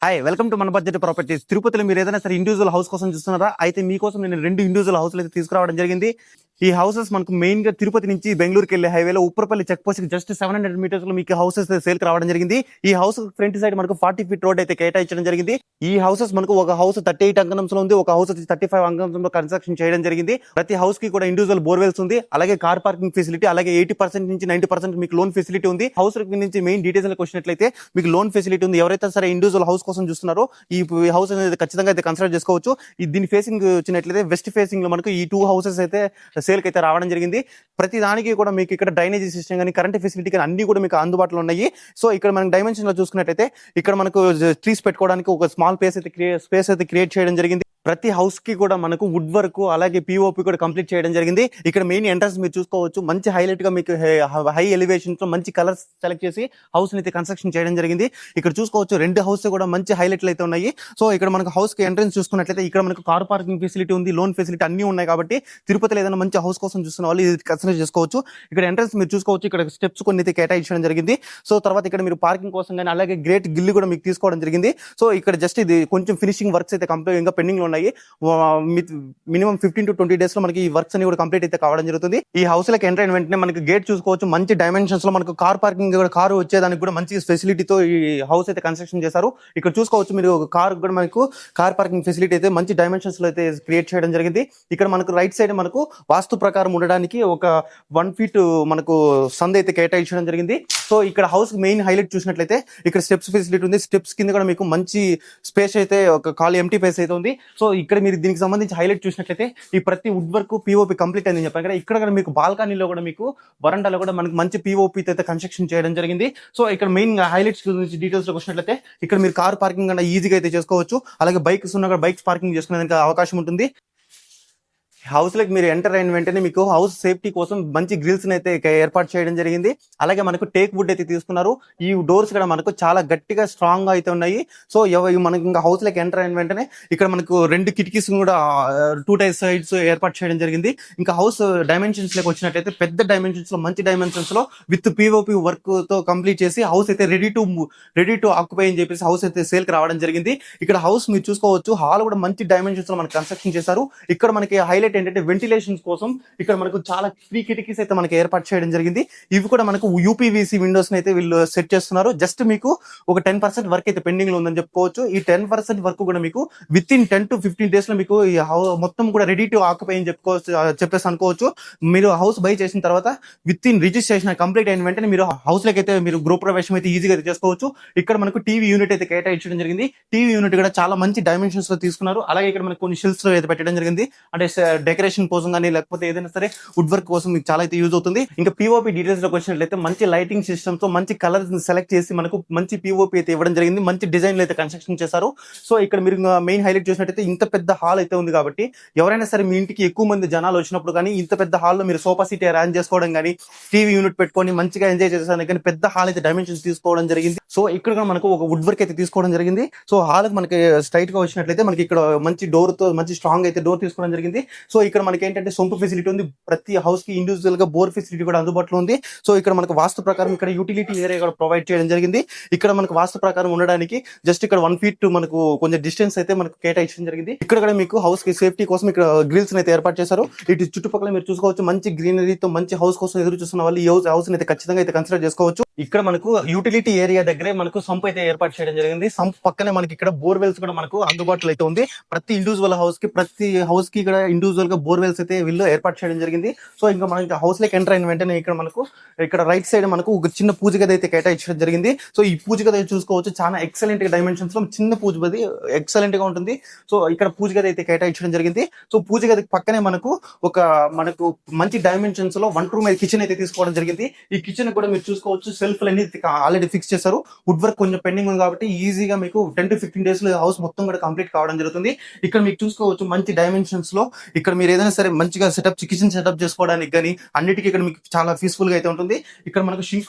Hi welcome to మన budget properties. తిరుపతిలో మీరు ఏదైనా సరే ఇండివిజువల్ హౌస్ కోసం చూస్తున్నారా? అయితే మీకోసం నేను 2 ఇండివిజువల్ హౌస్లు అయితే తీసుకురావడం జరిగింది. ఈ హౌసెస్ మనకు మెయిన్ గా తిరుపతి నుంచి బెంగళూరుకి వెళ్లే హైవేలో ఉప్పరపల్లి చెక్ పోస్ట్ కి జస్ట్ 700 మీటర్స్ లో మీకు హౌసెస్ సేల్ కి రావడం జరిగింది. ఈ హౌస్ ఫ్రంట్ సైడ్ మనకు 40 ఫీట్ రోడ్ అయితే కేటాయించడం జరిగింది. ఈ హౌసెస్ మనకు ఒక హౌస్ 38 అంకణంలో ఉంది, ఒక హౌస్ 35 అంకణంలో కన్స్ట్రక్షన్ చేయడం జరిగింది. ప్రతి హౌస్ కి కూడా ఇండివిజువల్ బోర్వెల్స్ ఉంది, అలాగే కార్ పార్కింగ్ ఫెసిలిటీ, అలాగే 80% నుంచి 90% మీకు లోన్ ఫెసిలిటీ ఉంది. హౌస్ నుంచి మెయిన్ డీటెయిల్స్ వచ్చినట్లయితే మీకు లోన్ ఫెసిలిటీ ఉంది. ఎవరైతే సరే ఇండివిజువల్ హౌస్ కోసం చూస్తున్నారో ఈ హౌస్ అనేది ఖచ్చితంగా అయితే కన్సిడర్ చేసుకోవచ్చు. దీని ఫేసింగ్ వచ్చినట్లయితే వెస్ట్ ఫేసింగ్ లో మనకు ఈ 2 హౌసెస్ అయితే సేల్ కి అయితే రావడం జరిగింది. ప్రతి దానికి కూడా మీకు ఇక్కడ డ్రైనేజీ సిస్టమ్ కానీ కరెంట్ ఫెసిలిటీ కానీ అన్ని కూడా మీకు అందుబాటులో ఉన్నాయి. సో ఇక్కడ మనం డైమెన్షన్ లో చూసుకున్నట్లయితే ఇక్కడ మనకు ట్రీస్ పెట్టుకోవడానికి ఒక స్మాల్ స్పేస్ అయితే క్రియేట్ చేయడం జరిగింది. ప్రతి హౌస్ కి కూడా మనకు వుడ్ వర్క్ అలాగే పిఓపి కూడా కంప్లీట్ చేయడం జరిగింది. ఇక్కడ మెయిన్ ఎంట్రన్స్ మీరు చూసుకోవచ్చు, మంచి హైలైట్ గా మీకు హై ఎలివేషన్స్ లో మంచి కలర్స్ సెలెక్ట్ చేసి హౌస్ ని అయితే కన్స్ట్రక్షన్ చేయడం జరిగింది. ఇక్కడ చూసుకోవచ్చు 2 హౌస్ కూడా మంచి హైలైట్లు అయితే ఉన్నాయి. సో ఇక్కడ మనకు హౌస్ కి ఎంట్రన్స్ చూసుకున్నట్లయితే ఇక్కడ మనకు కార్ పార్కింగ్ ఫెసిలిటీ ఉంది, లోన్ ఫెసిలిటీ అన్ని ఉన్నాయి. కాబట్టి తిరుపతిలో ఏదైనా మంచి హౌస్ కోసం చూస్తున్న వాళ్ళు ఇది కన్సిడర్ చేసుకోవచ్చు. ఇక్కడ ఎంట్రన్స్ మీరు చూసుకోవచ్చు, ఇక్కడ స్టెప్స్ కొన్ని అయితే కేటాయించడం జరిగింది. సో తర్వాత ఇక్కడ మీరు పార్కింగ్ కోసం కానీ అలాగే గ్రేట్ గిల్లు కూడా మీకు తీసుకోవడం జరిగింది. సో ఇక్కడ జస్ట్ ఇది కొంచెం ఫినిషింగ్ వర్క్స్ అయితే కంప్లీట్ ఇంకా పెండింగ్ లో ఉన్నాయి. మినిమం 15 to 20 డేస్ లో మనకి ఈ వర్క్స్ అన్ని కూడా కంప్లీట్ అయితే కావడం జరుగుతుంది. ఈ హౌస్ లకి ఎంటర్ అయిన వెంటనే మనకి గేట్ చూసుకోవచ్చు, మంచి డైమెన్షన్స్ లో మనకు కార్ పార్కింగ్ కూడా కారు వచ్చేదానికి కూడా మంచి ఫెసిలిటీతో ఈ హౌస్ అయితే కన్స్ట్రక్షన్ చేశారు. ఇక్కడ చూసుకోవచ్చు మీరు కార్ కూడా మనకు కార్ పార్కింగ్ ఫెసిలిటీ అయితే మంచి డైమెన్షన్స్ లో అయితే క్రియేట్ చేయడం జరిగింది. ఇక్కడ మనకు రైట్ సైడ్ మనకు వాస్తు ప్రకారం ఉండడానికి ఒక 1 ఫీట్ మనకు సందు అయితే కేటాయించడం జరిగింది. సో ఇక్కడ హౌస్ మెయిన్ హైలైట్ చూసినట్లయితే ఇక్కడ స్టెప్స్ ఫెసిలిటీ ఉంది. స్టెప్స్ కింద కూడా మీకు మంచి స్పేస్ అయితే ఒక ఖాళీ ఎంటీ ప్లేస్ అయితే ఉంది. సో ఇక్కడ మీరు దీనికి సంబంధించి హైలైట్ చూసినట్లయితే ఈ ప్రతి వుడ్ వర్క్ పిఓపి కంప్లీట్ అయిందని చెప్పాను కదా. ఇక్కడ మీకు బాల్కనీలో కూడా మీకు వరండాలో కూడా మనకు మంచి పిఓపి అయితే కన్స్ట్రక్షన్ చేయడం జరిగింది. సో ఇక్కడ మెయిన్ హైలైట్స్ గురించి డీటెయిల్స్ లో వచ్చినట్లయితే ఇక్కడ మీరు కార్ పార్కింగ్ అన్న ఈజీగా అయితే చేసుకోవచ్చు. అలాగే బైక్స్ ఉన్నా కూడా బైక్స్ పార్కింగ్ చేసుకునేందుకు అవకాశం ఉంటుంది. హౌస్ లకి మీరు ఎంటర్ అయిన వెంటనే మీకు హౌస్ సేఫ్టీ కోసం మంచి గ్రిల్స్ అయితే ఏర్పాటు చేయడం జరిగింది. అలాగే మనకు టేక్ వుడ్ అయితే తీసుకున్నారు. ఈ డోర్స్ కూడా మనకు చాలా గట్టిగా స్ట్రాంగ్ గా అయితే ఉన్నాయి. సో మనకి ఇంకా హౌస్ లకి ఎంటర్ అయిన వెంటనే ఇక్కడ మనకు 2 కిటికీస్ కూడా 2 సైడ్స్ ఏర్పాటు చేయడం జరిగింది. ఇంకా హౌస్ డైమెన్షన్స్ లకి వచ్చినట్లయితే పెద్ద డైమెన్షన్స్ లో మంచి డైమెన్షన్స్ లో విత్ పిఓపి వర్క్ తో కంప్లీట్ చేసి హౌస్ అయితే రెడీ టు ఆక్యుపై అని చెప్పేసి హౌస్ అయితే సేల్ కి రావడం జరిగింది. ఇక్కడ హౌస్ మీరు చూసుకోవచ్చు, హాల్ కూడా మంచి డైమెన్షన్స్ లో మనకి కన్స్ట్రక్షన్ చేశారు. ఇక్కడ మనకి హైలైట్ ఏంటంటే వెంటిలేషన్ కోసం ఇక్కడ మనకు చాలా 3 కిటికీస్ అయితే మనకి ఏర్పాటు చేయడం జరిగింది. ఇవి కూడా మనకు యూపీవీసీ విండోస్ అయితే వీళ్ళు సెట్ చేస్తున్నారు. జస్ట్ మీకు ఒక 10% వర్క్ అయితే పెండింగ్ లో ఉందని చెప్పుకోవచ్చు. ఈ 10% వర్క్ కూడా మీకు విత్ ఇన్ 10 to 15 డేస్ లో మీకు ఈ మొత్తం కూడా రెడీ టు ఆక్యుపై అని చెప్పేసి అనుకోవచ్చు. మీరు హౌస్ బై చేసిన తర్వాత విత్ ఇన్ రిజిస్ట్రేషన్ కంప్లీట్ అయిన వెంటనే మీరు హౌస్ లకి అయితే మీరు గృహ ప్రవేశం అయితే ఈజీగా అయితే చేసుకోవచ్చు. ఇక్కడ మనకు టీవీ యూనిట్ అయితే కేటాయించడం జరిగింది. టీవీ యూనిట్ కూడా చాలా మంచి డైమెన్షన్స్ లో తీసుకున్నారు. అలాగే ఇక్కడ మనకు కొన్ని షెల్ఫ్స్ అయితే పెట్టడం జరిగింది. అంటే డెకరేషన్ కోసం కానీ లేకపోతే ఏదైనా సరే వుడ్ వర్క్ కోసం మీకు చాలా అయితే యూజ్ అవుతుంది. ఇంకా పిఓపి డీటెయిల్స్ లోకి వచ్చినట్లయితే మంచి లైటింగ్ సిస్టమ్ తో మంచి కలర్స్ సెలెక్ట్ చేసి మనకు మంచి పిఓపి అయితే ఇవ్వడం జరిగింది. మంచి డిజైన్లు అయితే కన్స్ట్రక్షన్ చేశారు. సో ఇక్కడ మీరు మెయిన్ హైలైట్ చూసినట్టయితే ఇంత పెద్ద హాల్ అయితే ఉంది. కాబట్టి ఎవరైనా సరే మీ ఇంటికి ఎక్కువ మంది జనాలు వచ్చినప్పుడు కానీ ఇంత పెద్ద హాల్లో మీరు సోఫా సీట్ అరేంజ్ చేసుకోవడం కానీ టీవీ యూనిట్ పెట్టుకొని మంచిగా ఎంజాయ్ చేసేదానికి కానీ పెద్ద హాల్ అయితే డైమెన్షన్స్ తీసుకోవడం జరిగింది. సో ఇక్కడ కూడా మనకు ఒక వుడ్ వర్క్ అయితే తీసుకోవడం జరిగింది. సో హాల్ మనకి స్ట్రైట్ గా వచ్చినట్లయితే మనకి ఇక్కడ మంచి డోర్ తో మంచి స్ట్రాంగ్ అయితే డోర్ తీసుకోవడం జరిగింది. సో ఇక్కడ మనకి ఏంటంటే సొంపు ఫెసిలిటీ ఉంది. ప్రతి హౌస్ కి ఇండివిజువల్ గా బోర్ ఫెసిలిటీ కూడా అందుబాటులో ఉంది. సో ఇక్కడ మనకు వాస్తు ప్రకారం ఇక్కడ యూటిలిటీ ఏరియా కూడా ప్రొవైడ్ చేయడం జరిగింది. ఇక్కడ మనకు వాస్తు ప్రకారం ఉండడానికి జస్ట్ ఇక్కడ 1 ఫీట్ మనకు కొంచెం డిస్టెన్స్ అయితే మనకు కేటాయించడం జరిగింది. ఇక్కడ కూడా మీకు హౌస్ కి సేఫ్టీ కోసం ఇక్కడ గ్రిల్స్ అయితే ఏర్పాటు చేశారు. ఇటు చుట్టుపక్కల మీరు చూసుకోవచ్చు, మంచి గ్రీనరీతో మంచి హౌస్ కోసం ఎదురు చూస్తున్న వాళ్ళు ఈ హౌస్ అయితే ఖచ్చితంగా అయితే కన్సిడర్ చేసుకోవచ్చు. ఇక్కడ మనకు యూటిలిటీ ఏరియా దగ్గరే మనకు సంప్ అయితే ఏర్పాటు చేయడం జరిగింది. సంప్ పక్కనే మనకి ఇక్కడ బోర్వెల్స్ కూడా మనకు అందుబాటులో అయితే ఉంది. ప్రతి ఇండివిజువల్ హౌస్ కి ఇక్కడ ఇండివిజువల్ గా బోర్వెల్స్ అయితే వీళ్ళు ఏర్పాటు చేయడం జరిగింది. సో ఇంకా మనకి హౌస్ లకి ఎంటర్ అయిన వెంటనే ఇక్కడ రైట్ సైడ్ మనకు ఒక చిన్న పూజ గది అయితే కేటాయించడం జరిగింది. సో ఈ పూజ గది చూసుకోవచ్చు, చాలా ఎక్సలెంట్ డైమెన్షన్స్ లో చిన్న పూజ గది ఎక్సలెంట్ గా ఉంటుంది. సో ఇక్కడ పూజ గది అయితే కేటాయించడం జరిగింది. సో పూజ గది పక్కనే మనకు మంచి డైమెన్షన్స్ లో 1 రూమ్ కిచెన్ అయితే తీసుకోవడం జరిగింది. ఈ కిచెన్ కూడా మీరు చూసుకోవచ్చు, సెల్ఫ్ అన్ని ఆల్రెడీ ఫిక్స్ చేశారు. వుడ్ వర్క్ కొంచెం పెండింగ్ ఉంది కాబట్టి ఈజీగా మీకు 10 to 15 డేస్ లో హౌస్ మొత్తం కూడా కంప్లీట్ కావడం జరుగుతుంది. ఇక్కడ మీకు చూసుకోవచ్చు మంచి డైమెన్షన్స్ లో ఇక్కడ మీరు ఏదైనా సరే మంచిగా కిచెన్ సెటప్ చేసుకోవడానికి కానీ అన్నిటికీ ఇక్కడ మీకు చాలా పీస్ఫుల్ గా అయితే ఉంటుంది. ఇక్కడ మనకు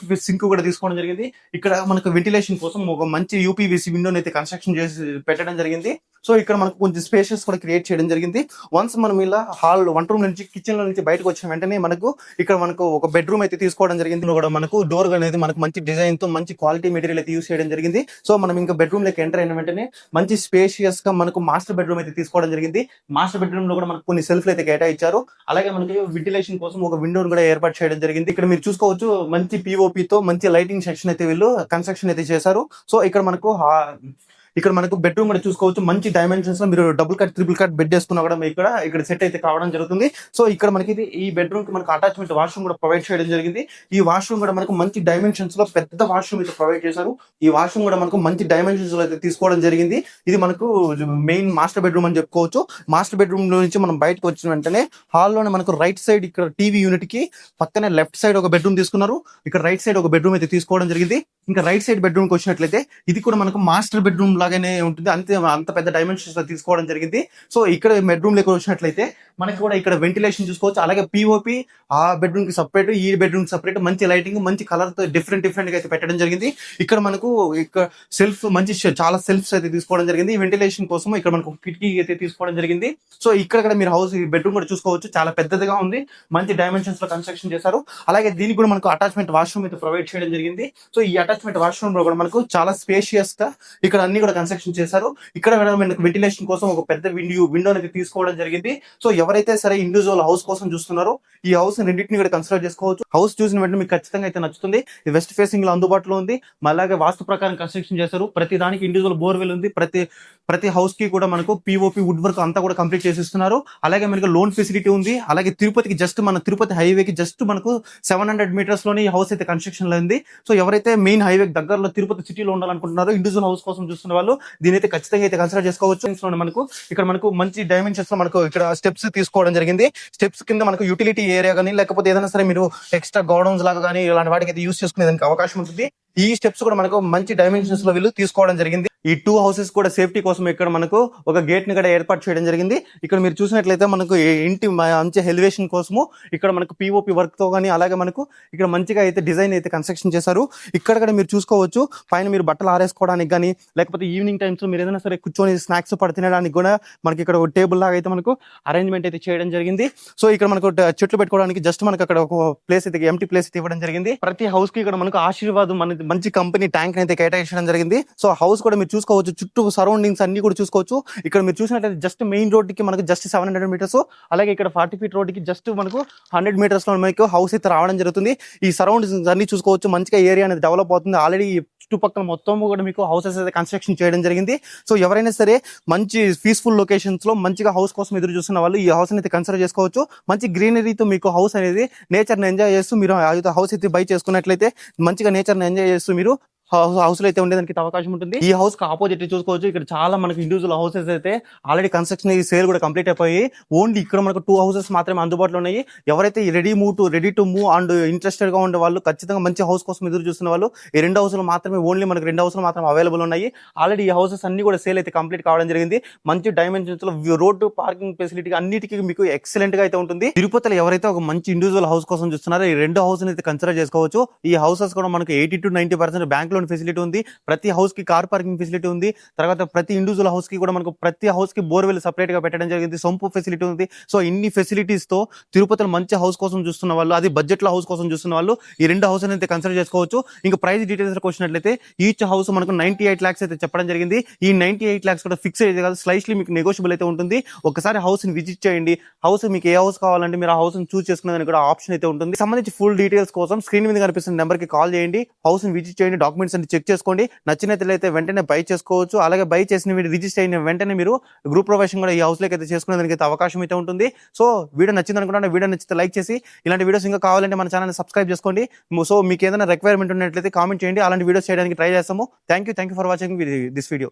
సింక్ కూడా తీసుకోవడం జరిగింది. ఇక్కడ మనకు వెంటిలేషన్ కోసం ఒక మంచి యూపీవీసీ విండోని అయితే కన్స్ట్రక్షన్ చేసి పెట్టడం జరిగింది. సో ఇక్కడ మనకు కొంచెం స్పేషియస్ కూడా క్రియేట్ చేయడం జరిగింది. వన్స్ మనం ఇలా హాల్ వంట రూమ్ నుంచి కిచెన్ లో నుంచి బయటకు వచ్చిన వెంటనే మనకు ఇక్కడ మనకు ఒక బెడ్రూమ్ అయితే తీసుకోవడం జరిగింది. కూడా మనకు డోర్ అనేది మనకు మంచి డిజైన్ తో మంచి క్వాలిటీ మెటీరియల్ అయితే యూస్ చేయడం జరిగింది. సో మనం ఇంకా బెడ్రూమ్ లోకి ఎంటర్ అయిన వెంటనే మంచి స్పేషియస్ గా మనకు మాస్టర్ బెడ్రూమ్ అయితే తీసుకోవడం జరిగింది. మాస్టర్ బెడ్రూమ్ లో కూడా మనకు కొన్ని సెల్ఫ్లు అయితే కేటాయించారు. అలాగే మనకి వెంటిలేషన్ కోసం ఒక విండోని కూడా ఏర్పాటు చేయడం జరిగింది. ఇక్కడ మీరు చూసుకోవచ్చు మంచి పిఓపి తో మంచి లైటింగ్ సెక్షన్ అయితే వీళ్ళు కన్స్ట్రక్షన్ అయితే చేశారు. సో ఇక్కడ మనకు బెడ్రూమ్ కూడా చూసుకోవచ్చు. మంచి డైమెన్షన్స్ లో మీరు double cut triple cut bed వేసుకున్నా కూడా ఇక్కడ సెట్ అయితే కావడం జరుగుతుంది. సో ఇక్కడ మనకి ఈ బెడ్రూమ్ కి మనకు అటాచ్మెంట్ వాష్రూమ్ కూడా ప్రొవైడ్ చేయడం జరిగింది. ఈ వాష్రూమ్ కూడా మనకు మంచి డైమెన్షన్స్ లో పెద్ద వాష్రూమ్ అయితే ప్రొవైడ్ చేశారు. ఈ వాష్రూమ్ కూడా మనకు మంచి డైమెన్షన్స్ లో అయితే తీసుకోవడం జరిగింది. ఇది మనకు మెయిన్ మాస్టర్ బెడ్రూమ్ అని చెప్పుకోవచ్చు. మాస్టర్ బెడ్రూమ్ లో నుంచి మనం బయటకు వచ్చిన వెంటనే హాల్లోనే మనకు రైట్ సైడ్ ఇక్కడ టీవీ యూనిట్ కి పక్కనే లెఫ్ట్ సైడ్ ఒక బెడ్రూమ్ తీసుకున్నారు. ఇక్కడ రైట్ సైడ్ ఒక బెడ్రూమ్ అయితే తీసుకోవడం జరిగింది. ఇంకా రైట్ సైడ్ బెడ్రూమ్ కి వచ్చినట్లయితే ఇది కూడా మనకు మాస్టర్ బెడ్రూమ్ లాగానే ఉంటుంది. అంత పెద్ద డైమెన్షన్స్ లో తీసుకోవడం జరిగింది. సో ఇక్కడ బెడ్రూమ్ లోకి వచ్చినట్లయితే మనకి కూడా ఇక్కడ వెంటిలేషన్ చూసుకోవచ్చు. అలాగే పిఓపి ఆ బెడ్రూమ్ కి సపరేట్, ఈ బెడ్రూమ్ కి సపరేట్, మంచి లైటింగ్, మంచి కలర్ తో డిఫరెంట్ గా అయితే పెట్టడం జరిగింది. ఇక్కడ మనకు ఇక్కడ సెల్ఫ్ మంచి చాలా సెల్ఫ్స్ అయితే తీసుకోవడం జరిగింది. వెంటిలేషన్ కోసం ఇక్కడ మనకు కిటికీ అయితే తీసుకోవడం జరిగింది. సో ఇక్కడ మీరు హౌస్ బెడ్రూమ్ కూడా చూసుకోవచ్చు. చాలా పెద్దదిగా ఉంది. మంచి డైమెన్షన్స్ లో కన్స్ట్రక్షన్ చేశారు. అలాగే దీనికి కూడా మనకు అటాచ్మెంట్ వాష్రూమ్ అయితే ప్రొవైడ్ చేయడం జరిగింది. సో ఈ అటాచ్మెంట్ వాష్రూమ్ లో కూడా మనకు చాలా స్పేషియస్ గా ఇక్కడ అన్ని కూడా కన్స్ట్రక్షన్ చేశారు. ఇక్కడ మనకు వెంటిలేషన్ కోసం ఒక పెద్ద విండో అయితే తీసుకోవడం జరిగింది. సో ఎవరైతే సరే ఇండివిజువల్ హౌస్ కోసం చూస్తున్నారో ఈ హౌస్ రెండింటిని కూడా కన్సిడర్ చేసుకోవచ్చు. హౌస్ చూసిన వెంటనే మీకు ఖచ్చితంగా అయితే నచ్చుతుంది. ఇది వెస్ట్ ఫేసింగ్ లో అందుబాటులో ఉంది. అలాగే వాస్తు ప్రకారం కన్స్ట్రక్షన్ చేశారు. ప్రతి దానికి ఇండివిజువల్ బోర్వెల్ ఉంది. ప్రతి హౌస్ కి కూడా మనకు పిఓపి వుడ్ వర్క్ అంతా కూడా కంప్లీట్ చేసిస్తున్నారు. అలాగే మనకు లోన్ ఫెసిలిటీ ఉంది. అలాగే తిరుపతికి జస్ట్ మన తిరుపతి హైవేకి జస్ట్ మనకు 700 meters లోనే ఈ హౌస్ అయితే కన్స్ట్రక్షన్ లో ఉంది. సో ఎవరైతే మెయిన్ హైవే దగ్గరలో తిరుపతి సిటీలో ఉండాలనుకుంటున్నారో ఇండివిజువల్ హౌస్ కోసం చూస్తున్న వాళ్ళు దీని అయితే ఖచ్చితంగా అయితే కన్సిడర్ చేసుకోవచ్చు. మనకు మంచి డైమెన్షన్స్ లో మనకు ఇక్కడ స్టెప్స్ తీసుకోవడం జరిగింది. స్టెప్స్ కింద మనకు యూటిలిటీ ఏరియా కానీ లేకపోతే ఏదైనా సరే మీరు ఎక్స్ట్రా గోడౌన్స్ లాగా కానీ ఇలాంటి వాటికి అయితే యూస్ చేసుకునేదానికి అవకాశం ఉంటుంది. ఈ స్టెప్స్ కూడా మనకు మంచి డైమెన్షన్స్ లో వీళ్ళు తీసుకోవడం జరిగింది. ఈ 2 houses కూడా సేఫ్టీ కోసం ఇక్కడ మనకు ఒక గేట్ ని కూడా ఏర్పాటు చేయడం జరిగింది. ఇక్కడ మీరు చూసినట్లయితే మనకు ఇంటి మంచి ఎలివేషన్ కోసము ఇక్కడ మనకు పిఓపి వర్క్ తో కానీ అలాగే మనకు ఇక్కడ మంచిగా అయితే డిజైన్ అయితే కన్స్ట్రక్షన్ చేశారు. ఇక్కడ కూడా మీరు చూసుకోవచ్చు. పైన మీరు బట్టలు ఆరేసుకోవడానికి కానీ లేకపోతే ఈవినింగ్ టైమ్స్ మీరు ఏదైనా సరే కూర్చొని స్నాక్స్ తినడానికి కూడా మనకి ఇక్కడ ఒక టేబుల్ లాగా అయితే మనకు అరేంజ్మెంట్ అయితే చేయడం జరిగింది. సో ఇక్కడ మనకు చెట్లు పెట్టుకోవడానికి జస్ట్ మనకు అక్కడ ఒక ప్లేస్ అయితే ఎంటీ ప్లేస్ అయితే ఇవ్వడం జరిగింది. ప్రతి హౌస్ కి ఇక్కడ మనకు ఆశీర్వాదం మంచి కంపెనీ ట్యాంక్ అయితే కేటాయించడం జరిగింది. సో హౌస్ కూడా మీరు చూసుకోవచ్చు. చుట్టూ సరౌండింగ్స్ అన్ని కూడా చూసుకోవచ్చు. ఇక్కడ మీరు చూసినట్లయితే జస్ట్ మెయిన్ రోడ్ కి మనకు జస్ట్ 700 meters, అలాగే ఇక్కడ 40 feet రోడ్ కి జస్ట్ మనకు 100 meters లో మనకు హౌస్ అయితే రావడం జరుగుతుంది. ఈ సరౌండింగ్స్ అన్ని చూసుకోవచ్చు. మంచిగా ఏరియా అనేది డెవలప్ అవుతుంది. ఆల్రెడీ చుట్టుపక్కల మొత్తం కూడా మీకు హౌసెస్ అయితే కన్స్ట్రక్షన్ చేయడం జరిగింది. సో ఎవరైనా సరే మంచి పీస్ఫుల్ లొకేషన్స్ లో మంచిగా హౌస్ కోసం ఎదురు చూస్తున్న వాళ్ళు ఈ హౌస్ అయితే కన్సిడర్ చేసుకోవచ్చు. మంచి గ్రీనరీతో మీకు హౌస్ అనేది నేచర్ ని ఎంజాయ్ చేస్తూ మీరు హౌస్ అయితే బై చేసుకున్నట్లయితే మంచిగా నేచర్ ని ఎంజాయ్ చేస్తూ మీరు హౌస్ లో అయితే ఉండేదానికి అవకాశం ఉంటుంది. ఈ హౌస్ కి ఆపోజిట్ చూసుకోవచ్చు. ఇక్కడ చాలా మనకి ఇండివిజువల్ హౌసెస్ అయితే ఆల్రెడీ కన్స్ట్రక్షన్ సేల్ కూడా కంప్లీట్ అయిపోయి ఓన్లీ ఇక్కడ మనకు 2 houses మాత్రమే అందుబాటులో ఉన్నాయి. ఎవరైతే ready to move and interested గా ఉండే వాళ్ళు ఖచ్చితంగా మంచి హౌస్ కోసం ఎదురు చూస్తున్న వాళ్ళు ఈ 2 houses మాత్రమే ఓన్లీ మనకు 2 houses మాత్రమే అవైలబుల్ ఉన్నాయి. ఆల్రెడీ ఈ హౌసెస్ అన్ని కూడా సేల్ అయితే కంప్లీట్ కావడం జరిగింది. మంచి డైమెన్షన్స్ లో రోడ్డు పార్కింగ్ ఫెసిలిటీ అన్నిటికీ మీకు ఎక్సలెంట్ గా అయితే ఉంటుంది. తిరుపతిలో ఎవరైతే ఒక మంచి ఇండివిజువల్ హౌస్ కోసం చూస్తున్నారో ఈ 2 houses అయితే కన్సిడర్ చేసుకోవచ్చు. ఈ హౌసెస్ కూడా మనకు 80 to 90% బ్యాంక్ లోన్ ఫెసిలిటీ ఉంది. ప్రతి హౌస్ కి కార్ పార్కింగ్ ఫెసిలిటీ ఉంది. తర్వాత ప్రతి ఇండివిజువల్ హౌస్ కి కూడా మనకు ప్రతి హౌస్ కి బోర్వెల్ సపరేట్ గా పెట్టడం జరిగింది. సంపు ఫెసిలిటీ ఉంది. సో ఇన్ని ఫెసిలిటీస్ తో తిరుపతిలో మంచి హౌస్ కోసం చూస్తున్న వాళ్ళు, అది బడ్జెట్ లో హౌస్ కోసం చూస్తున్న వాళ్ళు ఈ 2 houses అయితే కన్సిడర్ చేసుకోవచ్చు. ఇంకా ప్రైస్ డీటెయిల్స్ వచ్చినట్లయితే ఈచ్ హౌస్ మనకు 98 lakhs అయితే చెప్పడం జరిగింది. ఈ 98 lakhs కూడా ఫిక్స్ అయితే కాదు, స్లైట్లీ మీకు నెగోషియబుల్ అయితే ఉంటుంది. ఒకసారి హౌస్ ని విజిట్ చేయండి. హౌస్ మీకు ఏ హౌస్ కావాలంటే మీరు ఆ హౌస్ ని చూస్ చేసుకునేదానికి కూడా ఆప్షన్ అయితే ఉంటుంది. సంబంధించి ఫుల్ డీటెయిల్స్ కోసం స్క్రీన్ మీద కనిపిస్తున్న నెంబర్ కి కాల్ చేయండి. హౌస్ ని విజిట్ చేయండి. డాక్యుమెంట్స్ అన్ని చెక్ చేసుకోండి. నచ్చినట్లయితే వెంటనే బై చేసుకోవచ్చు. అలాగే బై చేసిన రిజిస్టర్ అయిన వెంటనే మీరు గ్రూప్ ప్రొవైషన్ కూడా ఈ హౌస్ లోకి అయితే చేసుకునేదానికి అయితే అవకాశం అయితే ఉంటుంది. సో వీడియో నచ్చింది అనుకుంటున్నా. వీడియో నచ్చితే లైక్ చేసి ఇలాంటి వీడియోస్ ఇంకా కావాలంటే మన ఛానల్ సబ్స్క్రైబ్ చేసుకోండి. సో మీకు ఏదైనా రిక్వైర్మెంట్ ఉన్నట్లయితే కామెంట్ చేయండి. అలాంటి వీడియోస్ చేయడానికి ట్రై చేస్తాము. Thank you for watching this video.